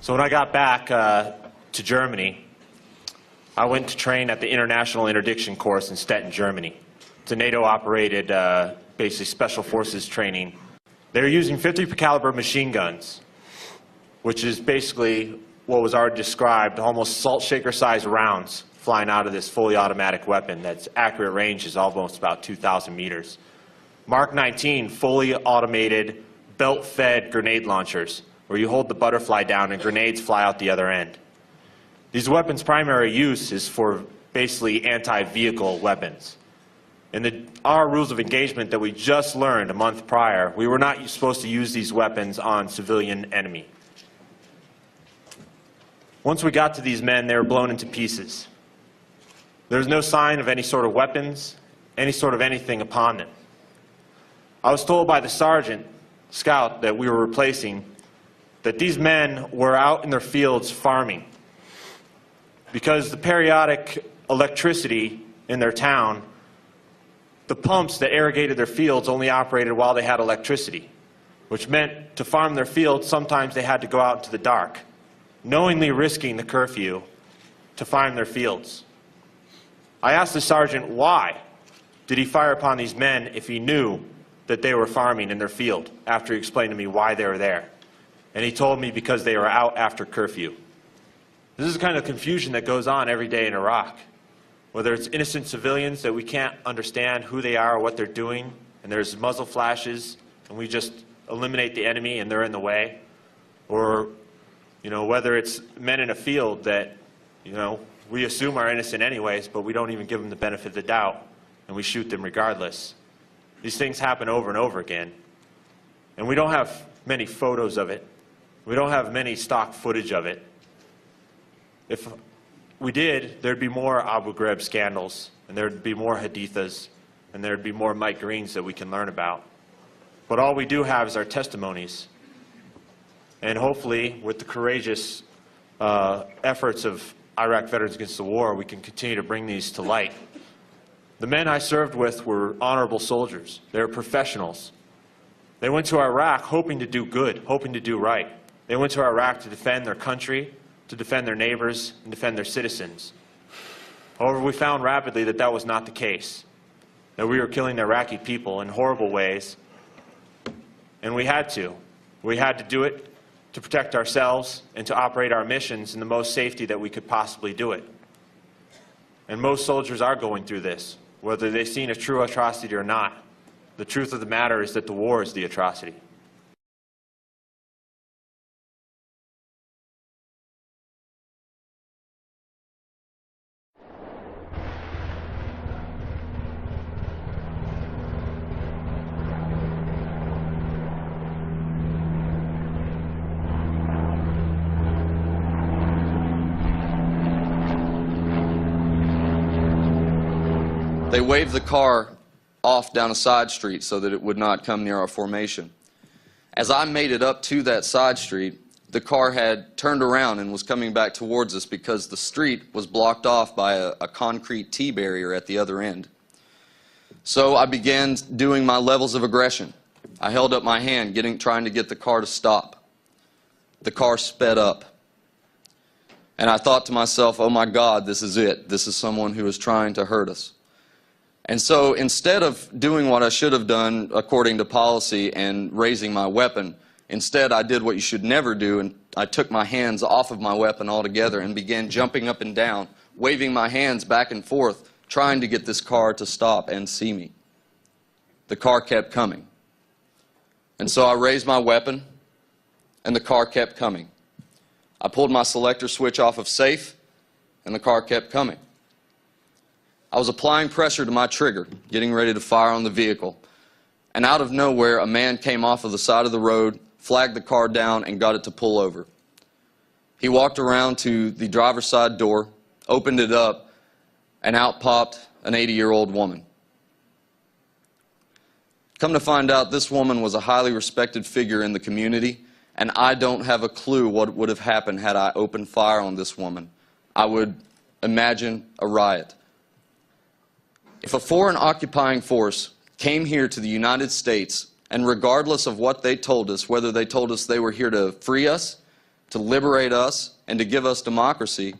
So when I got back to Germany, I went to train at the International Interdiction Course in Stettin, Germany. It's a NATO-operated, basically special forces training. They were using 50 caliber machine guns, which is basically what was already described, almost salt shaker-sized rounds flying out of this fully automatic weapon that's accurate range is almost about 2,000 meters. Mark 19, fully automated, belt-fed grenade launchers, where you hold the butterfly down and grenades fly out the other end. These weapons' primary use is for basically anti-vehicle weapons. In our rules of engagement that we just learned a month prior, we were not supposed to use these weapons on civilian enemy. Once we got to these men, they were blown into pieces. There was no sign of any sort of weapons, any sort of anything upon them. I was told by the sergeant, scout, that we were replacing, that these men were out in their fields farming. Because the periodic electricity in their town, the pumps that irrigated their fields only operated while they had electricity, which meant to farm their fields, sometimes they had to go out into the dark, knowingly risking the curfew to farm their fields. I asked the sergeant why did he fire upon these men if he knew that they were farming in their field, after he explained to me why they were there. And he told me because they were out after curfew. This is the kind of confusion that goes on every day in Iraq. Whether it's innocent civilians that we can't understand who they are or what they're doing, and there's muzzle flashes, and we just eliminate the enemy and they're in the way, or whether it's men in a field that we assume are innocent anyways, but we don't even give them the benefit of the doubt, and we shoot them regardless. These things happen over and over again, and we don't have many photos of it. We don't have many stock footage of it. If we did, there'd be more Abu Ghraib scandals, and there'd be more Hadithas, and there'd be more Mike Greens that we can learn about. But all we do have is our testimonies. And hopefully, with the courageous efforts of Iraq Veterans Against the War, we can continue to bring these to light. The men I served with were honorable soldiers. They were professionals. They went to Iraq hoping to do good, hoping to do right. They went to Iraq to defend their country, to defend their neighbors, and defend their citizens. However, we found rapidly that that was not the case, that we were killing the Iraqi people in horrible ways, and we had to. We had to do it to protect ourselves and to operate our missions in the most safety that we could possibly do it. And most soldiers are going through this, whether they've seen a true atrocity or not. The truth of the matter is that the war is the atrocity. They waved the car off down a side street so that it would not come near our formation. As I made it up to that side street, the car had turned around and was coming back towards us because the street was blocked off by a concrete T-barrier at the other end. So I began doing my levels of aggression. I held up my hand, trying to get the car to stop. The car sped up. And I thought to myself, oh my God, this is it. This is someone who is trying to hurt us. And so instead of doing what I should have done according to policy and raising my weapon, instead I did what you should never do, and I took my hands off of my weapon altogether and began jumping up and down, waving my hands back and forth, trying to get this car to stop and see me. The car kept coming. And so I raised my weapon, and the car kept coming. I pulled my selector switch off of safe, and the car kept coming. I was applying pressure to my trigger, getting ready to fire on the vehicle, and out of nowhere a man came off of the side of the road, flagged the car down, and got it to pull over. He walked around to the driver's side door, opened it up, and out popped an 80-year-old woman. Come to find out, this woman was a highly respected figure in the community, and I don't have a clue what would have happened had I opened fire on this woman. I would imagine a riot. If a foreign occupying force came here to the United States, and regardless of what they told us, whether they told us they were here to free us, to liberate us and to give us democracy,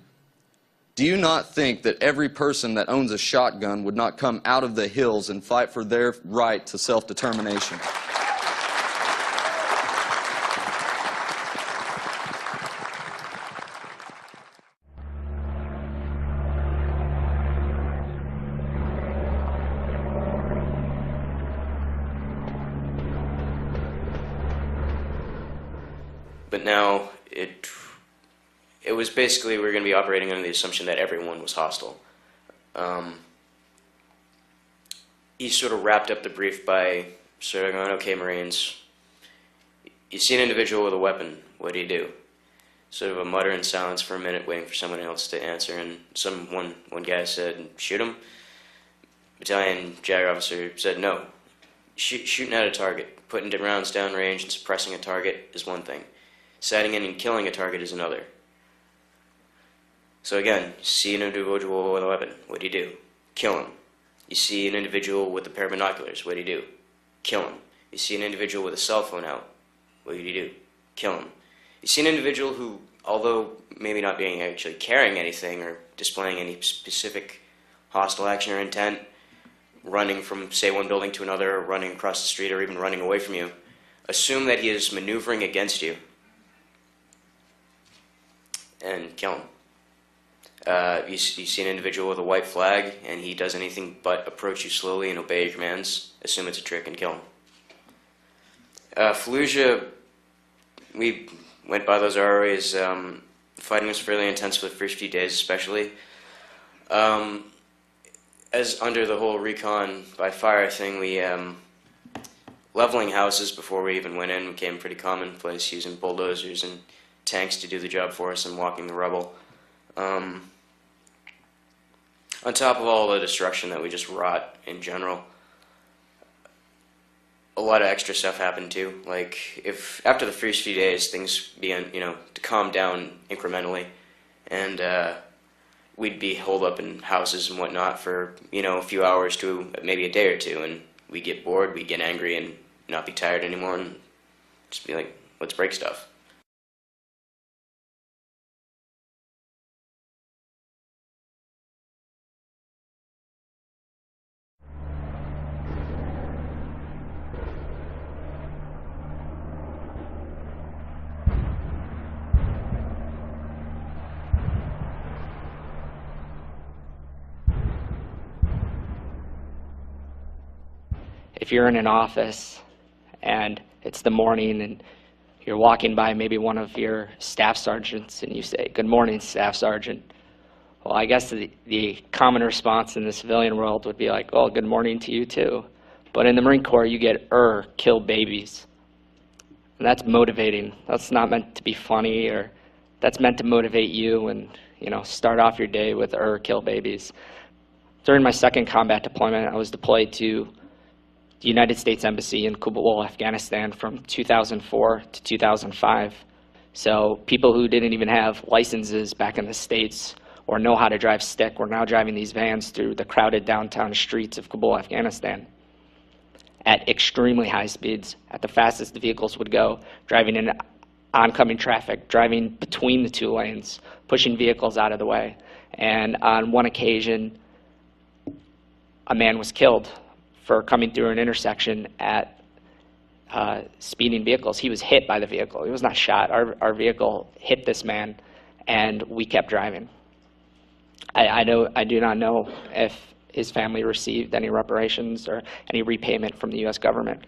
do you not think that every person that owns a shotgun would not come out of the hills and fight for their right to self-determination? But now it was basically we were going to be operating under the assumption that everyone was hostile. He sort of wrapped up the brief by sort of going, okay, Marines, you see an individual with a weapon, what do you do? Sort of a mutter in silence for a minute, waiting for someone else to answer, and one guy said, shoot him. Battalion JAG officer said, no. Shooting at a target, putting rounds downrange and suppressing a target is one thing. Sighting in and killing a target is another. So again, you see an individual with a weapon, what do you do? Kill him. You see an individual with a pair of binoculars, what do you do? Kill him. You see an individual with a cell phone out, what do you do? Kill him. You see an individual who, although maybe not being actually carrying anything or displaying any specific hostile action or intent, running from, say, one building to another, or running across the street, or even running away from you, assume that he is maneuvering against you and kill him. You see an individual with a white flag and he does anything but approach you slowly and obey your commands, assume it's a trick and kill him. Fallujah, we went by those ROAs. Fighting was fairly intense for the first few days especially. As under the whole recon by fire thing, we leveling houses before we even went in became pretty commonplace, using bulldozers and tanks to do the job for us and walking the rubble. On top of all the destruction that we just wrought in general, a lot of extra stuff happened too. Like, if after the first few days things began, to calm down incrementally, and we'd be holed up in houses and whatnot for, a few hours to maybe a day or two, and we'd get bored, we'd get angry and not be tired anymore, and just be like, let's break stuff. If you're in an office and it's the morning and you're walking by maybe one of your staff sergeants and you say, "Good morning, Staff Sergeant." Well, I guess the common response in the civilian world would be like, "Oh, good morning to you too." But in the Marine Corps, you get kill babies. And that's motivating. That's not meant to be funny, or that's meant to motivate you and, start off your day with kill babies. During my second combat deployment, I was deployed to the United States Embassy in Kabul, Afghanistan from 2004 to 2005. So people who didn't even have licenses back in the States or know how to drive stick were now driving these vans through the crowded downtown streets of Kabul, Afghanistan at extremely high speeds, at the fastest the vehicles would go, driving in oncoming traffic, driving between the two lanes, pushing vehicles out of the way. And on one occasion, a man was killed for coming through an intersection at speeding vehicles. He was hit by the vehicle. He was not shot. Our vehicle hit this man, and we kept driving. I do not know if his family received any reparations or any repayment from the U.S. government.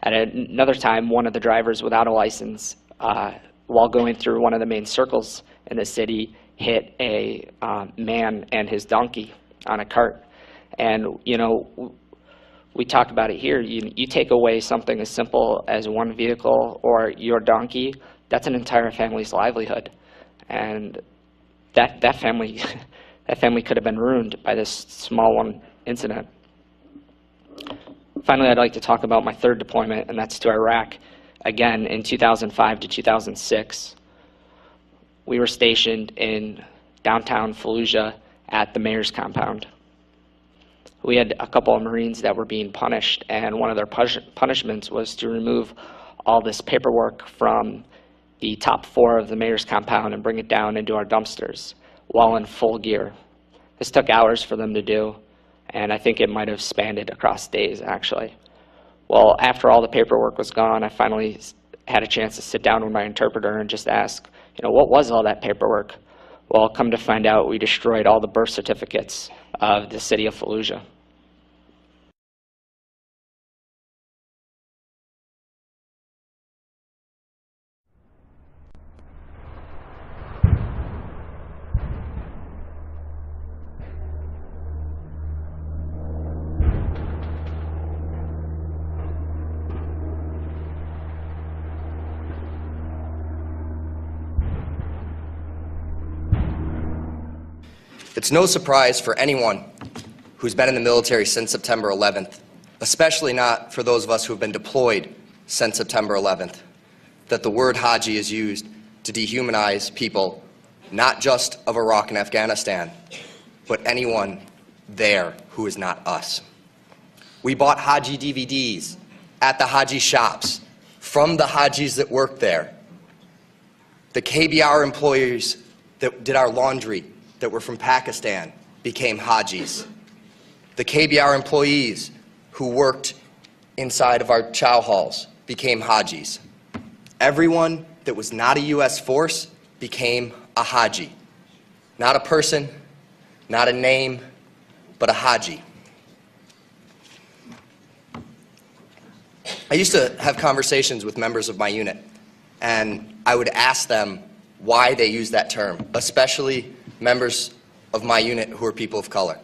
At another time, one of the drivers without a license, while going through one of the main circles in the city, hit a man and his donkey on a cart. And, we talked about it here. You take away something as simple as one vehicle or your donkey, that's an entire family's livelihood. And that family could have been ruined by this small one incident. Finally, I'd like to talk about my third deployment, and that's to Iraq, again in 2005 to 2006. We were stationed in downtown Fallujah at the mayor's compound. We had a couple of Marines that were being punished, and one of their punishments was to remove all this paperwork from the top floor of the mayor's compound and bring it down into our dumpsters while in full gear. This took hours for them to do, and I think it might have spanned it across days, actually. Well, after all the paperwork was gone, I finally had a chance to sit down with my interpreter and just ask, what was all that paperwork? Well, come to find out, we destroyed all the birth certificates of the city of Fallujah. It's no surprise for anyone who's been in the military since September 11th, especially not for those of us who have been deployed since September 11th, that the word Haji is used to dehumanize people, not just of Iraq and Afghanistan, but anyone there who is not us. We bought Haji DVDs at the Haji shops from the Hajis that worked there. The KBR employees that did our laundry that were from Pakistan became Hajis. The KBR employees who worked inside of our chow halls became Hajis. Everyone that was not a U.S. force became a Haji. Not a person, not a name, but a Haji. I used to have conversations with members of my unit, and I would ask them why they use that term, especially members of my unit who are people of color.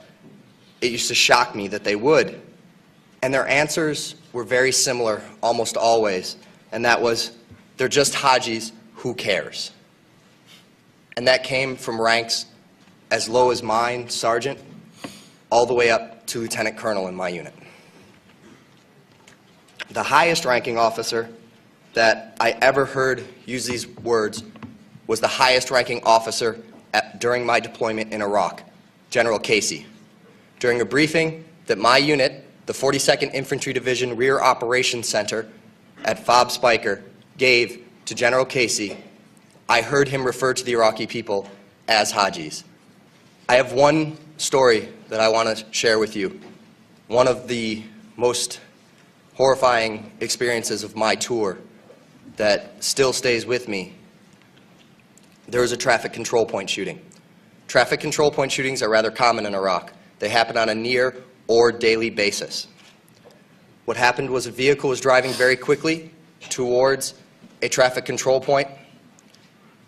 It used to shock me that they would, and their answers were very similar almost always, and that was, they're just Hajis, who cares? And that came from ranks as low as mine, sergeant, all the way up to lieutenant colonel in my unit. The highest ranking officer that I ever heard use these words was the highest ranking officer during my deployment in Iraq, General Casey. During a briefing that my unit, the 42nd Infantry Division Rear Operations Center at FOB Spiker, gave to General Casey, I heard him refer to the Iraqi people as Hajis. I have one story that I want to share with you. One of the most horrifying experiences of my tour that still stays with me. There was a traffic control point shooting. Traffic control point shootings are rather common in Iraq. They happen on a near or daily basis. What happened was a vehicle was driving very quickly towards a traffic control point.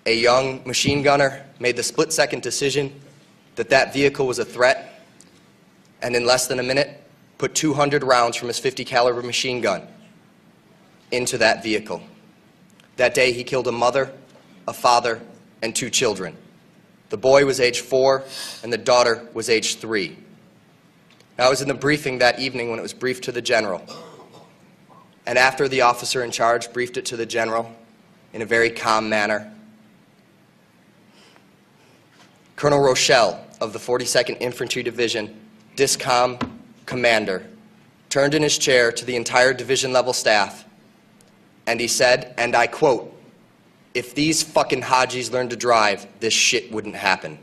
A young machine gunner made the split-second decision that that vehicle was a threat, and in less than a minute put 200 rounds from his .50 caliber machine gun into that vehicle. That day he killed a mother, a father, and 2 children. The boy was age 4 and the daughter was age 3. Now, I was in the briefing that evening when it was briefed to the general. And after the officer in charge briefed it to the general in a very calm manner, Colonel Rochelle of the 42nd Infantry Division, DISCOM commander, turned in his chair to the entire division level staff and he said, and I quote, "If these fucking Hajis learned to drive, this shit wouldn't happen."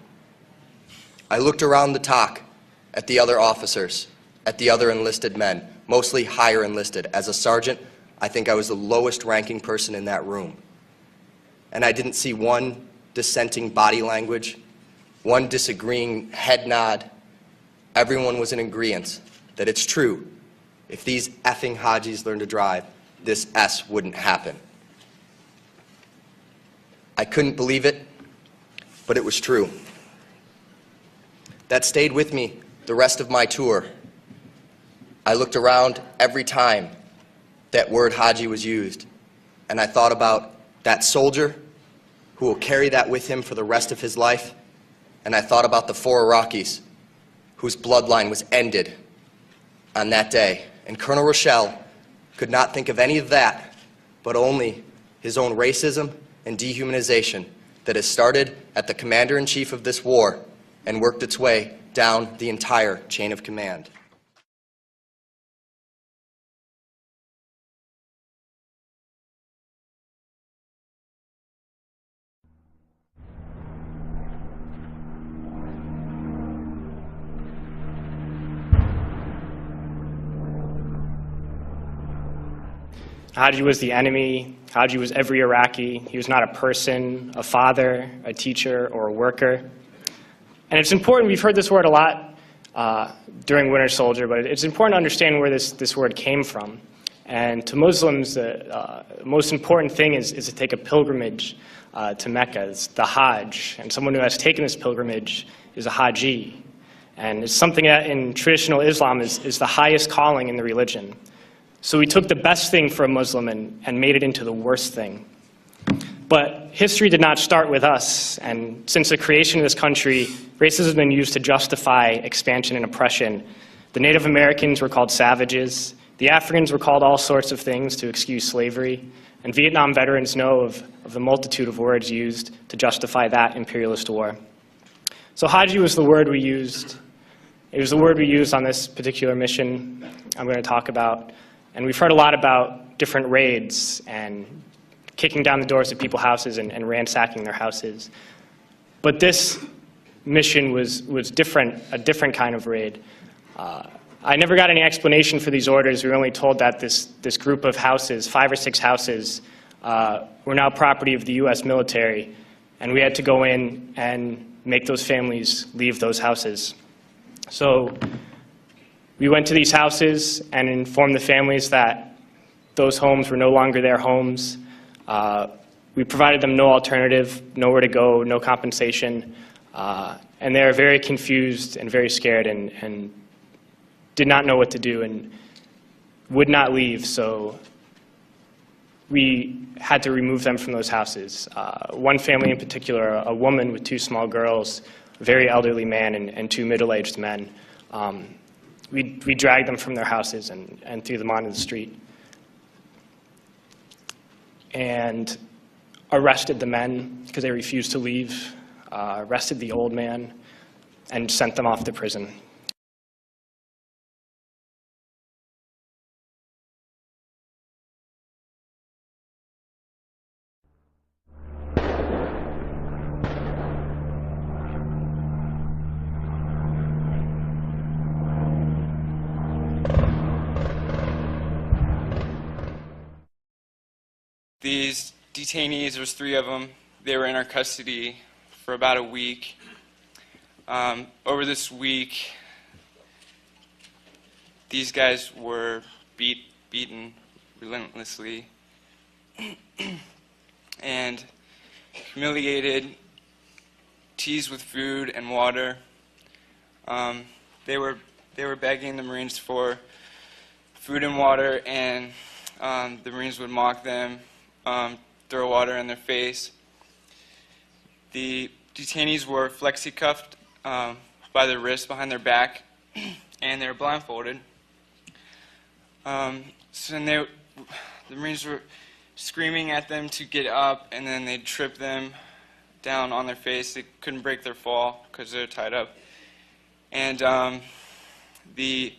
I looked around the TOC at the other officers, at the other enlisted men, mostly higher enlisted. As a sergeant, I think I was the lowest ranking person in that room. And I didn't see one dissenting body language, one disagreeing head nod. Everyone was in agreement that it's true. If these effing Hajis learned to drive, this S wouldn't happen. I couldn't believe it, but it was true. That stayed with me the rest of my tour. I looked around every time that word Haji was used, and I thought about that soldier who will carry that with him for the rest of his life, and I thought about the 4 Iraqis whose bloodline was ended on that day. And Colonel Rochelle could not think of any of that, but only his own racism and dehumanization that has started at the commander-in-chief of this war and worked its way down the entire chain of command. Haji was the enemy. Haji was every Iraqi. He was not a person, a father, a teacher, or a worker. And it's important, we've heard this word a lot during Winter Soldier, but it's important to understand where this word came from. And to Muslims, the most important thing is to take a pilgrimage to Mecca. It's the Hajj. And someone who has taken this pilgrimage is a Haji. And it's something that in traditional Islam is the highest calling in the religion. So we took the best thing for a Muslim and made it into the worst thing. But history did not start with us. And since the creation of this country, racism has been used to justify expansion and oppression. The Native Americans were called savages. The Africans were called all sorts of things to excuse slavery. And Vietnam veterans know of the multitude of words used to justify that imperialist war. So Haji was the word we used. It was the word we used on this particular mission I'm going to talk about. And we've heard a lot about different raids and kicking down the doors of people's houses and ransacking their houses. But this mission was different, a different kind of raid. I never got any explanation for these orders. We were only told that this group of houses, 5 or 6 houses, were now property of the US military, and we had to go in and make those families leave those houses. So we went to these houses and informed the families that those homes were no longer their homes. We provided them no alternative, nowhere to go, no compensation. And they were very confused and very scared and did not know what to do and would not leave. So we had to remove them from those houses. One family in particular, a woman with 2 small girls, a very elderly man and 2 middle-aged men. We dragged them from their houses and threw them onto the street. And arrested the men because they refused to leave, arrested the old man, and sent them off to prison. These detainees, there was 3 of them, they were in our custody for about a week. Over this week, these guys were beaten relentlessly and humiliated, teased with food and water. They were begging the Marines for food and water, and the Marines would mock them, throw water in their face. The detainees were flexi-cuffed by their wrists behind their back, and they were blindfolded. The Marines were screaming at them to get up, and then they'd trip them down on their face. They couldn't break their fall because they're tied up. And the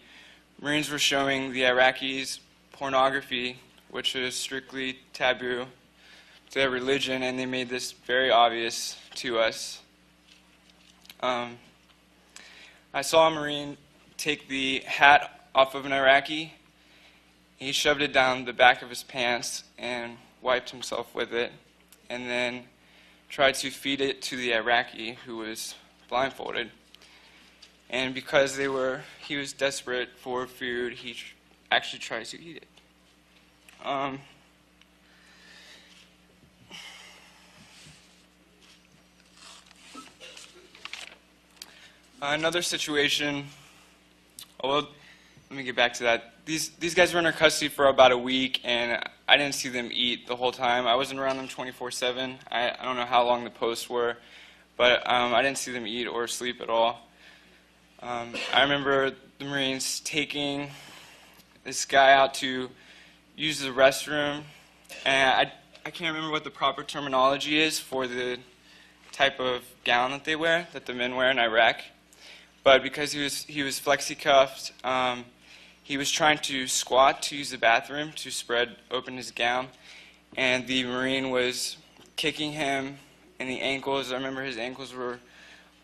Marines were showing the Iraqis pornography, which is strictly taboo to their religion, and they made this very obvious to us. I saw a Marine take the hat off of an Iraqi. He shoved it down the back of his pants and wiped himself with it, and then tried to feed it to the Iraqi who was blindfolded. And because he was desperate for food, he actually tried to eat it. Another situation, well, let me get back to that. These guys were in our custody for about a week, and I didn't see them eat the whole time. I wasn't around them 24/7. I don't know how long the posts were, but I didn't see them eat or sleep at all. I remember the Marines taking this guy out to use the restroom, and I can't remember what the proper terminology is for the type of gown that they wear, that the men wear in Iraq. But because he was flexi-cuffed, he was trying to squat to use the bathroom to spread open his gown, and the Marine was kicking him in the ankles. I remember his ankles were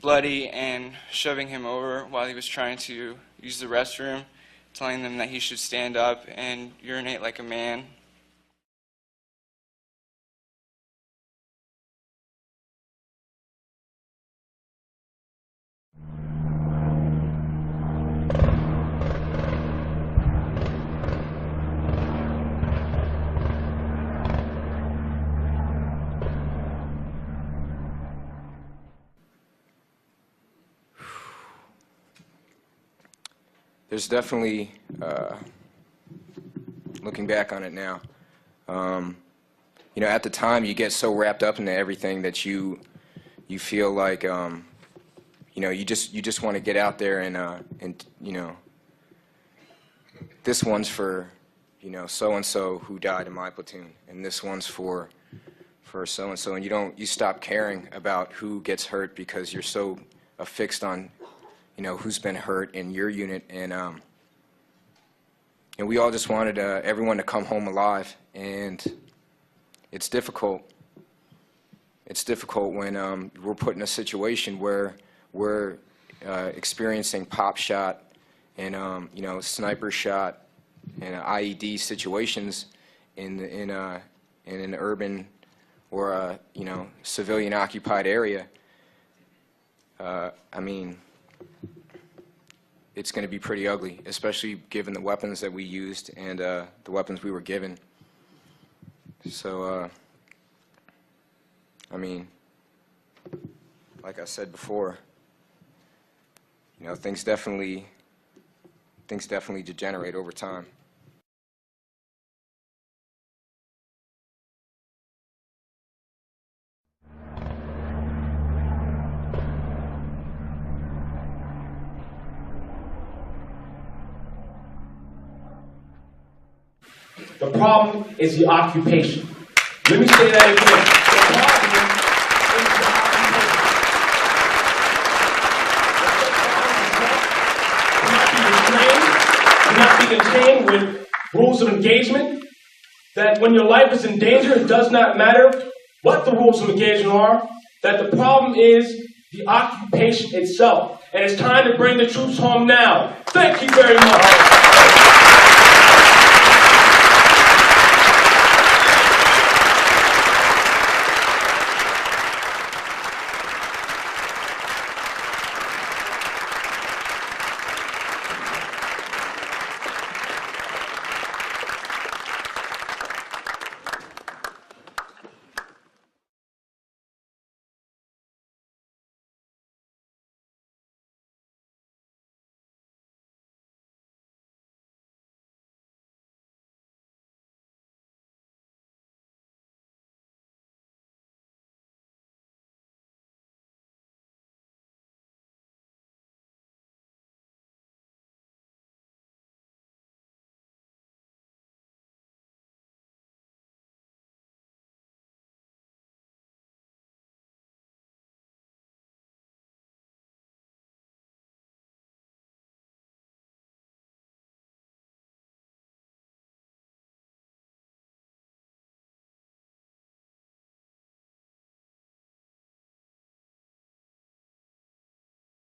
bloody, and shoving him over while he was trying to use the restroom, telling them that he should stand up and urinate like a man. there's definitely, looking back on it now, you know, at the time you get so wrapped up into everything that you feel like, you know, you just want to get out there and you know, this one's for, you know, so and so who died in my platoon, and this one's for so and so, and you stop caring about who gets hurt because you're so affixed on, you know, who's been hurt in your unit, and we all just wanted everyone to come home alive, and it's difficult. It's difficult when we're put in a situation where we're experiencing pop shot and you know, sniper shot and IED situations in an urban or a, you know, civilian occupied area. I mean, it's going to be pretty ugly, especially given the weapons that we used and the weapons we were given. So, I mean, like I said before, you know, things definitely degenerate over time. The problem is the occupation. Let me say that again. The problem is not being trained with rules of engagement, that when your life is in danger, it does not matter what the rules of engagement are, that the problem is the occupation itself. And it's time to bring the troops home now. Thank you very much.